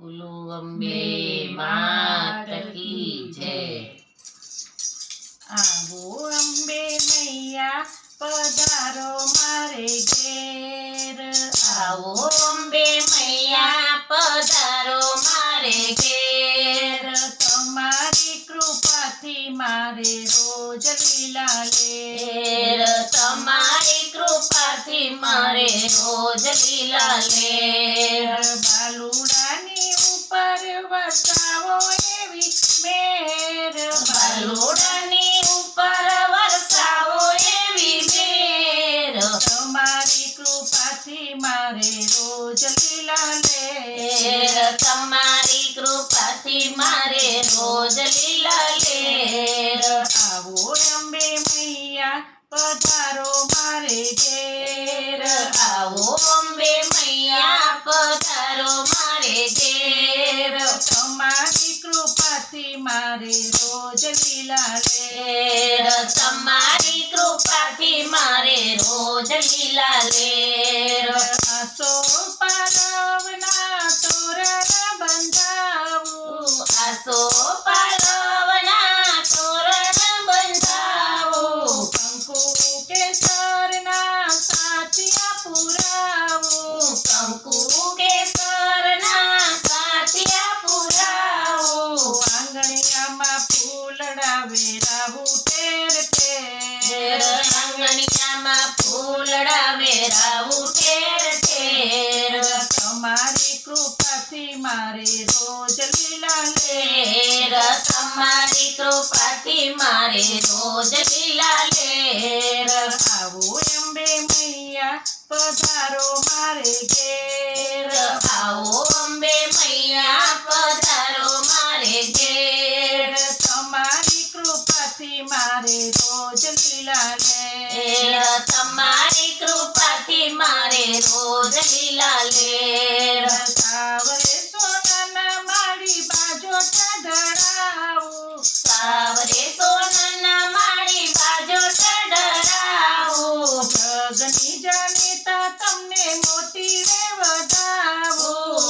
બોલો અંબે માત કી જય। આવો અંબે મૈયા પધારો મારે ઘેર, આવો અંબે મૈયા પધારો મારે ઘેર। તમારી કૃપાથી મારે રોજ લીલા લેર, તમારી કૃપાથી મારે રોજ લીલા લેર। બાલુડાની ઉપર વરસાવો એવી મેર, બાલુડાની ઉપર વરસાવો એવી મેર। તમારી કૃપાથી મારે રોજ લીલા લેર, તમારી કૃપાથી મારે રોજ લીલા લેર। આવો અંબે મૈયા પધારો મારે ઘેર, આવો અંબે મૈયા પધારો મારે ઘેર। તમારી કૃપાથી મારે રોજ લીલા લેર, તમારી કૃપાથી મારે રોજ લીલા લેર। આસો પાલવના તોરણ બંધાવું, આસો પાલવના તોરણ બંધાવું, કંકુ કેસરના સાચિયા પુરાવું, કંકુ કેસરના સાચિયા પુરાવું, આંગણિયામાં ફૂલડા વેરાવું ઠેર ઠેર, આંગણિયામાં ફૂલડા વેરાવું ઠેર ઠેર। તમારી કૃપાથી મારે રોજ લીલા લેર, તમારી કૃપાથી મારે રોજ લીલા લેર। આવો અંબે મૈયા પધારો મારે ઘેર, આવો અંબે મૈયા પધારો મારે ઘેર। તમારી કૃપાથી મારે રોજ લીલા લેર, તમારી કૃપાથી મારે રોજ લીલા લેર। સાવરે સોનાના માળી બાજો ચઢાવું, સાવરે સોનાના માળી બાજો ચઢાવું, જગની જનિતા તમને મોતી રે વધાવું,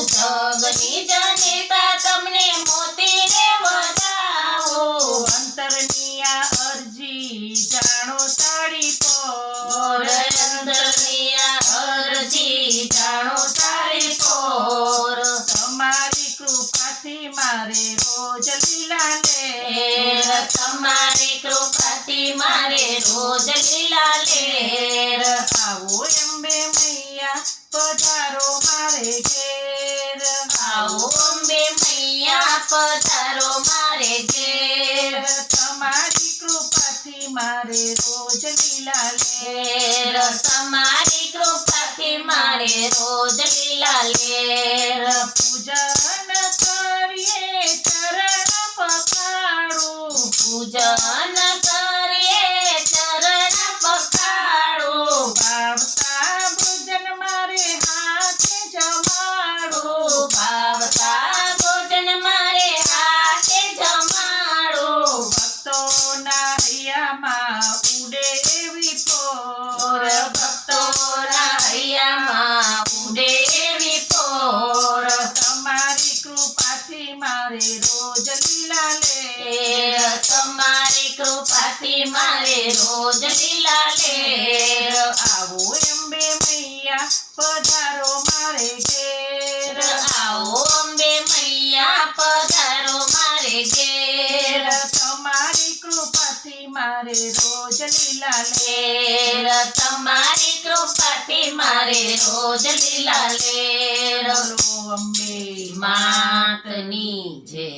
જગની જનિતા તમને મોતી રે વધાવું, અંતરની આ અરજી જાણો તાળી પોર, અંતરની આ અરજી જાણો તારી પોર। તમારી કૃપાથી મારે રોજ લીલા લેર, તમારી કૃપાથી મારે રોજ લીલા લેર। આવો અંબે મૈયા પધારો મારે ઘેર, આવો અંબે મૈયા પધારો મારે ઘેર। તમારી કૃપાથી મારે રોજ લીલા લેર, તમારી કૃપાથી મારે રોજ લીલા લેર। પૂજન કરીએ ચરણ પખાડું, પૂજન કરીએ ચરણ પખાડું, ભાવતા ભોજન મારે હાથે જમાડું, ભાવતા ભોજન મારે હાથે જમાડું, ભક્તોના હૈયામાં ઉડે એવી પોર, ભક્તોના હૈયામાં ઉડે એવી પોર। તમારી કૃપાથી મારે રોજ લીલા લેર, તમારી કૃપાથી મારે રોજ લીલા લેર। આવો અંબે મૈયા પધારો મારે ઘેર, આવો અંબે મૈયા પધારો મારે ઘેર। તમારી કૃપાથી મારે રોજ લીલા લેર તમારી કૃપાથી મારે રોજ લીલા લેર। બોલો અંબે માતની જય।